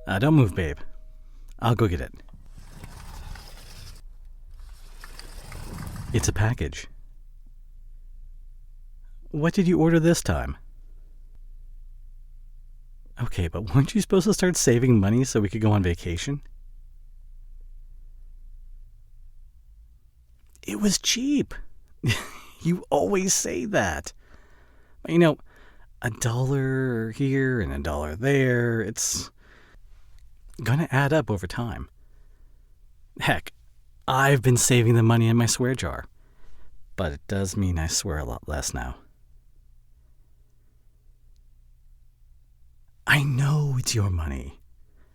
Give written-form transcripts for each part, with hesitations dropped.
Don't move, babe. I'll go get it. It's a package. What did you order this time? Okay, but weren't you supposed to start saving money so we could go on vacation? It was cheap. You always say that. You know, $1 here and $1 there, it's gonna add up over time. Heck, I've been saving the money in my swear jar, but it does mean I swear a lot less now. I know it's your money,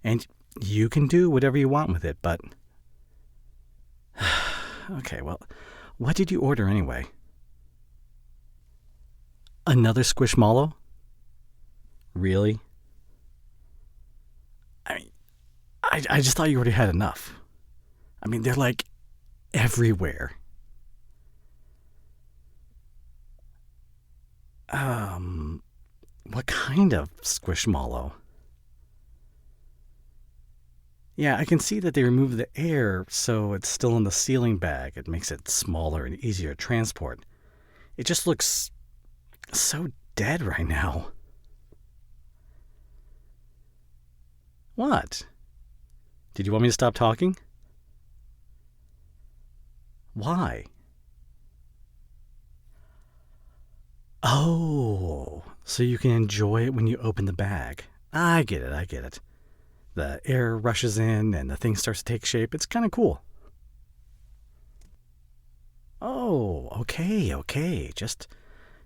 and you can do whatever you want with it, but... Okay, well, what did you order anyway? Another Squishmallow? Really? I just thought you already had enough. I mean, they're like everywhere. What kind of Squishmallow? Yeah, I can see that they removed the air so it's still in the sealing bag. It makes it smaller and easier to transport. It just looks so dead right now. What? Did you want me to stop talking? Why? Oh, so you can enjoy it when you open the bag. I get it. The air rushes in and the thing starts to take shape. It's kind of cool. Oh, okay. Just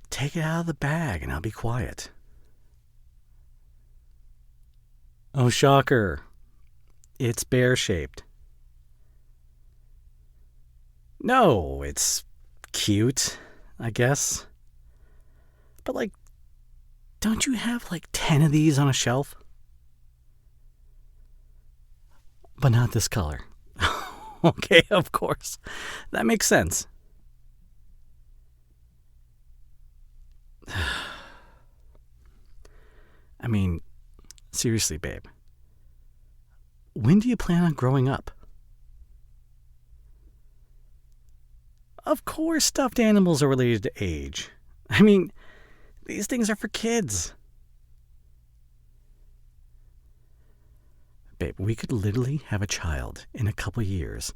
take it out of the bag and I'll be quiet. Oh, shocker. It's bear-shaped. No, it's cute, I guess. But don't you have 10 of these on a shelf? But not this color. Okay, of course. That makes sense. I mean, seriously, babe. When do you plan on growing up? Of course stuffed animals are related to age. I mean, these things are for kids. Babe, we could literally have a child in a couple years,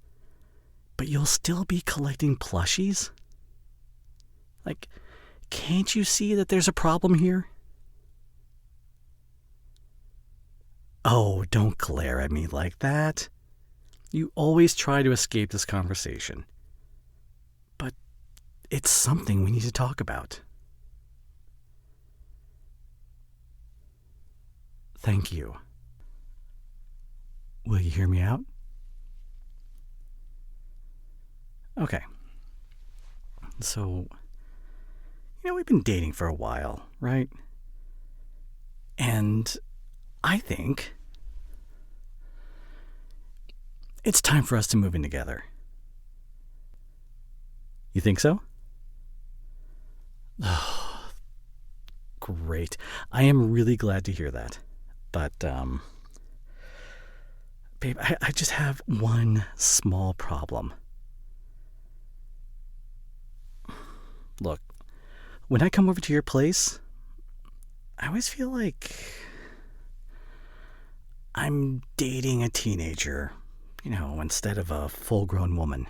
but you'll still be collecting plushies? Can't you see that there's a problem here? Oh, don't glare at me like that. You always try to escape this conversation. But it's something we need to talk about. Thank you. Will you hear me out? Okay. So, we've been dating for a while, right? And I think it's time for us to move in together. You think so? Oh, great. I am really glad to hear that. But, babe, I just have one small problem. Look, when I come over to your place, I always feel like I'm dating a teenager, instead of a full-grown woman.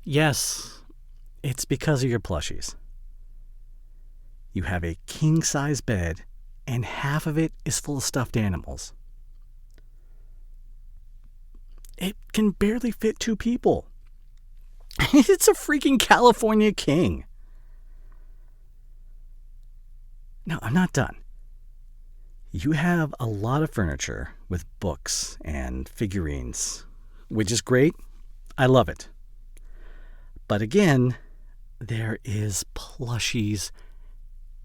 Yes, it's because of your plushies. You have a king-size bed, and half of it is full of stuffed animals. It can barely fit 2 people. It's a freaking California king. No, I'm not done. You have a lot of furniture with books and figurines, which is great. I love it. But again, there is plushies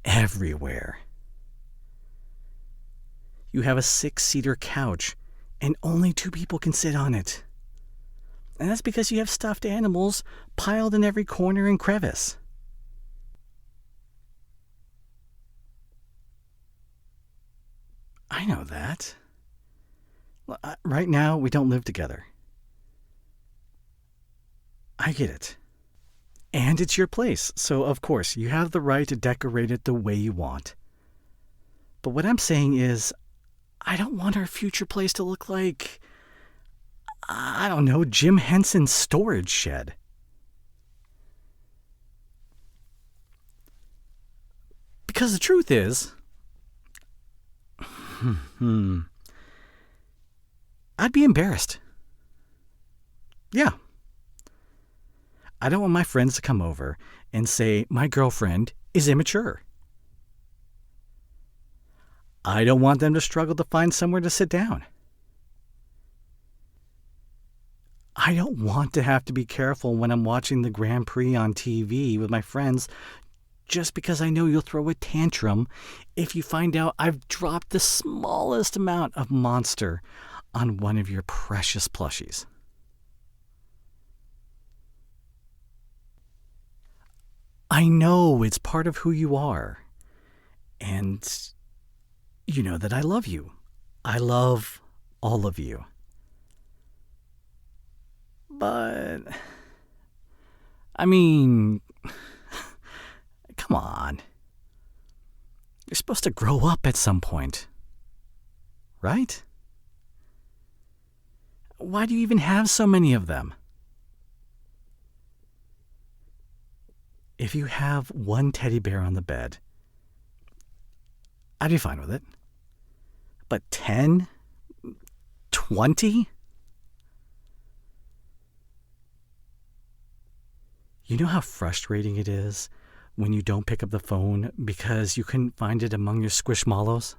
everywhere. You have a 6-seater couch, and only 2 people can sit on it. And that's because you have stuffed animals piled in every corner and crevice. I know that. Right now, we don't live together. I get it. And it's your place, so of course, you have the right to decorate it the way you want. But what I'm saying is, I don't want our future place to look like, I don't know, Jim Henson's storage shed. Because the truth is, I'd be embarrassed. Yeah. I don't want my friends to come over and say my girlfriend is immature. I don't want them to struggle to find somewhere to sit down. I don't want to have to be careful when I'm watching the Grand Prix on TV with my friends just because I know you'll throw a tantrum if you find out I've dropped the smallest amount of Monster on one of your precious plushies. I know it's part of who you are. And you know that I love you. I love all of you. But, I mean, come on. You're supposed to grow up at some point. Right? Why do you even have so many of them? If you have one teddy bear on the bed, I'd be fine with it. But 10? 20? You know how frustrating it is when you don't pick up the phone because you couldn't find it among your squishmallows?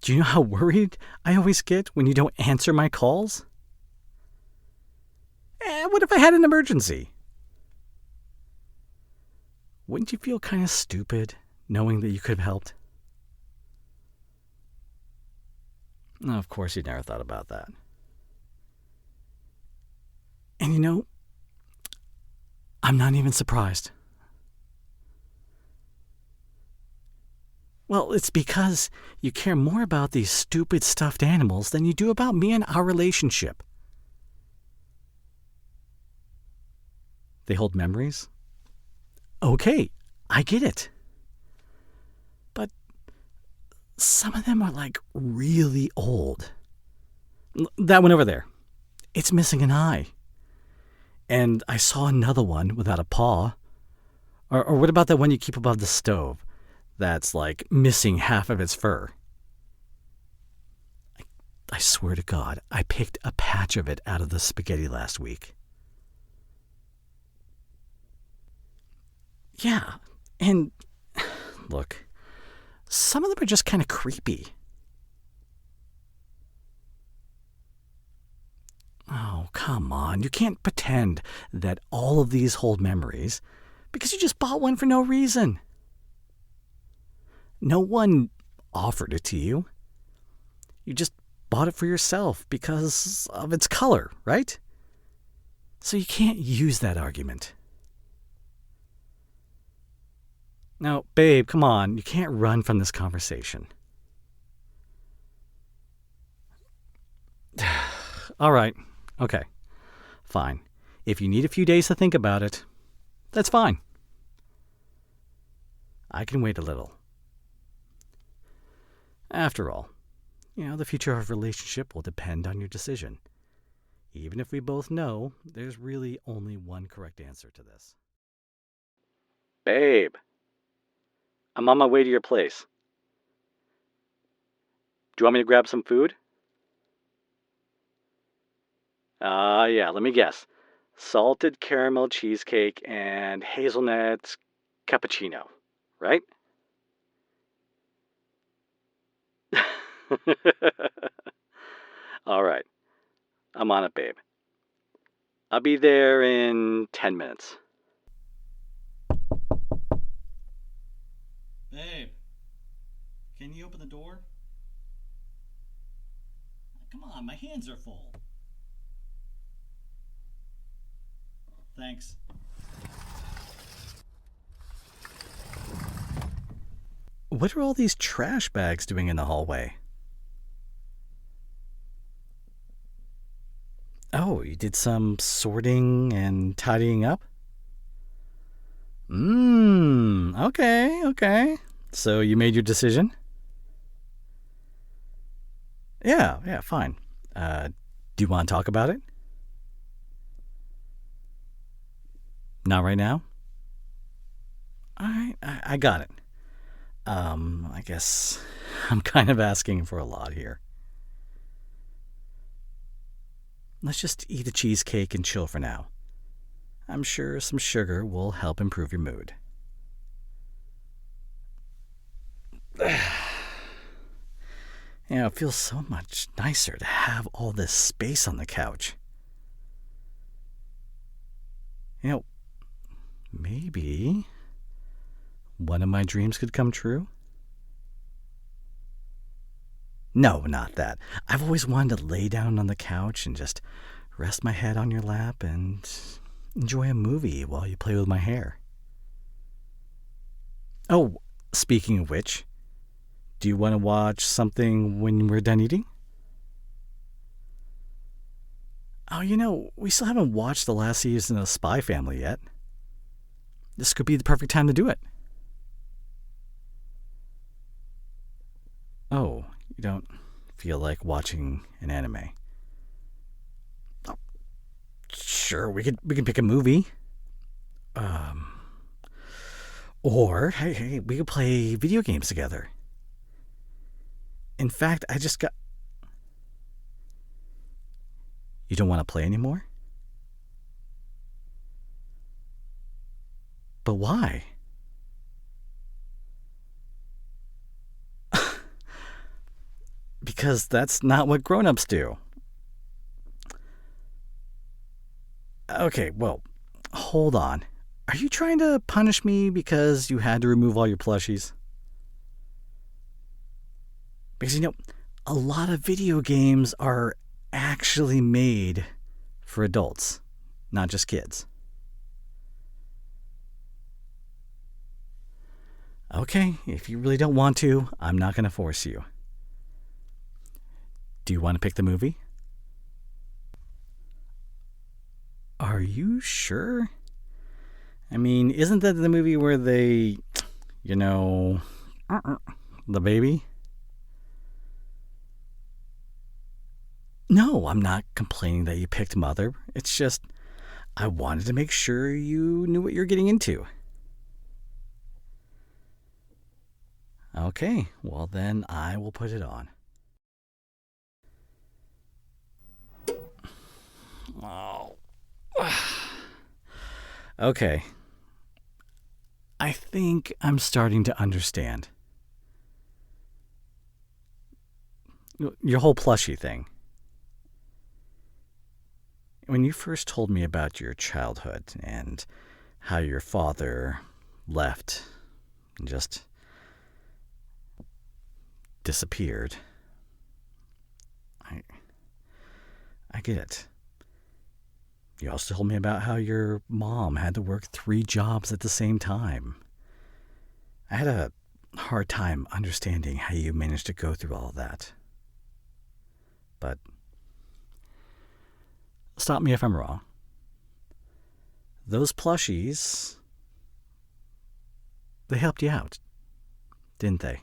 Do you know how worried I always get when you don't answer my calls? What if I had an emergency? Wouldn't you feel kind of stupid knowing that you could have helped? Of course, you never thought about that. And you know, I'm not even surprised. Well, it's because you care more about these stupid stuffed animals than you do about me and our relationship. They hold memories? Okay, I get it. But some of them are like really old. That one over there, it's missing an eye. And I saw another one without a paw. Or what about that one you keep above the stove that's like missing half of its fur? I swear to God, I picked a patch of it out of the spaghetti last week. Yeah, and look, some of them are just kind of creepy. Oh, come on. You can't pretend that all of these hold memories because you just bought one for no reason. No one offered it to you. You just bought it for yourself because of its color, right? So you can't use that argument. Now, babe, come on. You can't run from this conversation. All right. Okay. Fine. If you need a few days to think about it, that's fine. I can wait a little. After all, the future of our relationship will depend on your decision. Even if we both know there's really only one correct answer to this. Babe, I'm on my way to your place. Do you want me to grab some food? Yeah, let me guess. Salted caramel cheesecake and hazelnut cappuccino, right? All right. I'm on it, babe. I'll be there in 10 minutes. Babe, can you open the door? Come on, my hands are full. Thanks. What are all these trash bags doing in the hallway? Oh, you did some sorting and tidying up? Okay. So you made your decision? Yeah, fine. Do you want to talk about it? Not right now? Alright, I got it. I guess I'm kind of asking for a lot here. Let's just eat a cheesecake and chill for now. I'm sure some sugar will help improve your mood. It feels so much nicer to have all this space on the couch. Maybe one of my dreams could come true? No, not that. I've always wanted to lay down on the couch and just rest my head on your lap and enjoy a movie while you play with my hair. Oh, speaking of which, do you want to watch something when we're done eating? Oh, we still haven't watched the last season of Spy Family yet. This could be the perfect time to do it. Oh, you don't feel like watching an anime? Oh, sure, we can pick a movie. Or hey, we could play video games together. In fact, I just got. You don't want to play anymore? But why? Because that's not what grown-ups do. Okay, well, hold on. Are you trying to punish me because you had to remove all your plushies? Because, a lot of video games are actually made for adults, not just kids. Okay, if you really don't want to, I'm not going to force you. Do you want to pick the movie? Are you sure? I mean, isn't that the movie where they, the baby? No, I'm not complaining that you picked Mother. It's just, I wanted to make sure you knew what you're getting into. Okay, well then I will put it on. Oh. Okay. I think I'm starting to understand. Your whole plushie thing. When you first told me about your childhood and how your father left and just disappeared, I get it. You also told me about how your mom had to work 3 jobs at the same time. I had a hard time understanding how you managed to go through all that. But stop me if I'm wrong. Those plushies, they helped you out, didn't they?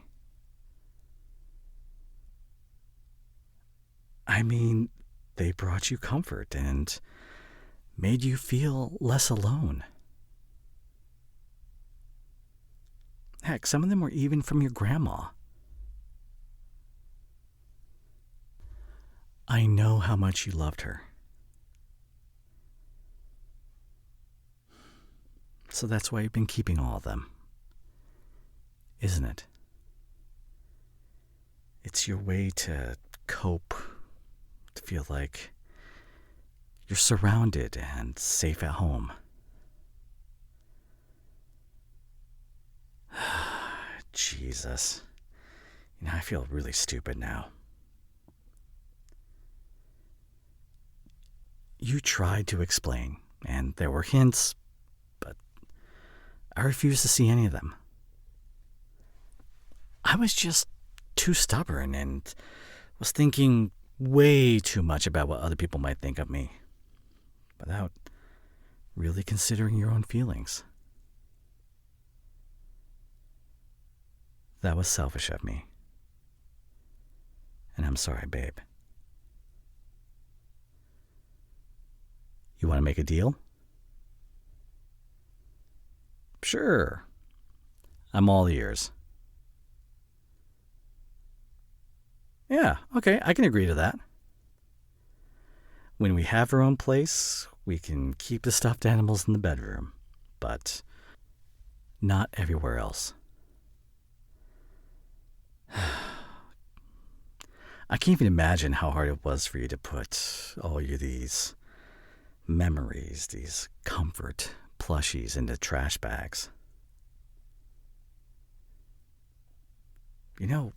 I mean, they brought you comfort and made you feel less alone. Heck, some of them were even from your grandma. I know how much you loved her. So that's why you've been keeping all of them, isn't it? It's your way to cope, to feel like you're surrounded and safe at home. Jesus. I feel really stupid now. You tried to explain, and there were hints, but I refused to see any of them. I was just too stubborn and was thinking way too much about what other people might think of me without really considering your own feelings. That was selfish of me. And I'm sorry, babe. You want to make a deal? Sure. I'm all ears. Yeah, okay, I can agree to that. When we have our own place, we can keep the stuffed animals in the bedroom, but not everywhere else. I can't even imagine how hard it was for you to put all these memories, these comfort plushies into trash bags. You know,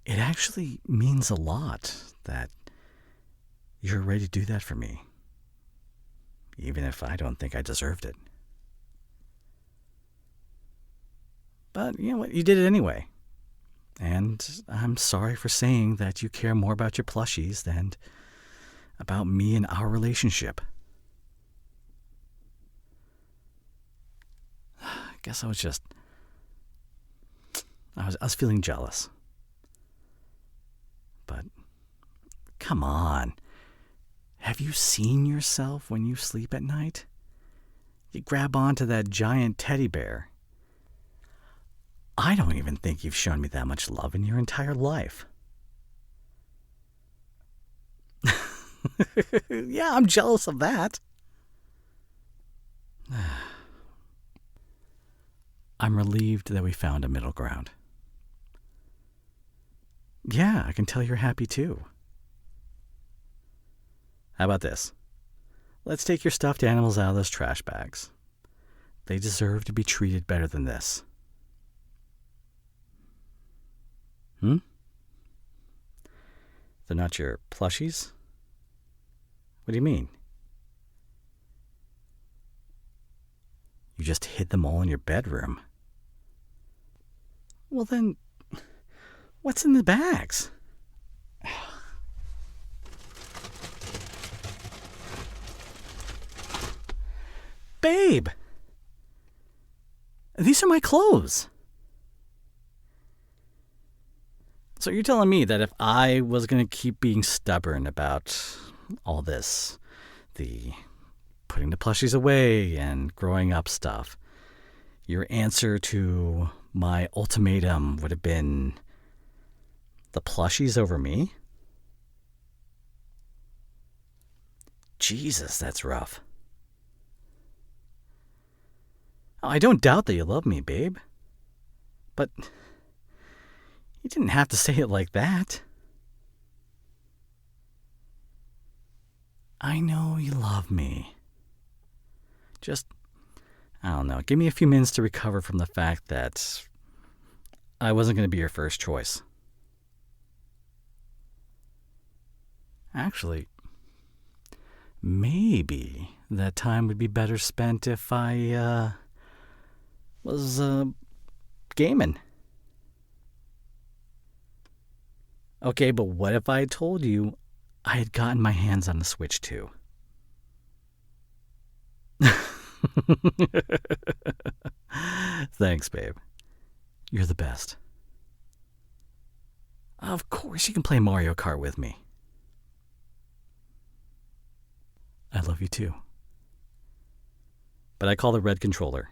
it actually means a lot that you're ready to do that for me, even if I don't think I deserved it. But you know what? You did it anyway. And I'm sorry for saying that you care more about your plushies than about me and our relationship. I guess I was feeling jealous. But come on. Have you seen yourself when you sleep at night? You grab onto that giant teddy bear. I don't even think you've shown me that much love in your entire life. Yeah, I'm jealous of that. I'm relieved that we found a middle ground. Yeah, I can tell you're happy too. How about this? Let's take your stuffed animals out of those trash bags. They deserve to be treated better than this. They're not your plushies? What do you mean? You just hid them all in your bedroom. Well then, what's in the bags? Babe! These are my clothes. So you're telling me that if I was going to keep being stubborn about all this, the putting the plushies away and growing up stuff, your answer to my ultimatum would have been the plushies over me? Jesus, that's rough. I don't doubt that you love me, babe. But you didn't have to say it like that. I know you love me. Just, I don't know, give me a few minutes to recover from the fact that I wasn't going to be your first choice. Actually, maybe that time would be better spent if I was gaming. Okay, but what if I told you I had gotten my hands on the Switch too? Thanks, babe. You're the best. Of course you can play Mario Kart with me. I love you too. But I call the red controller.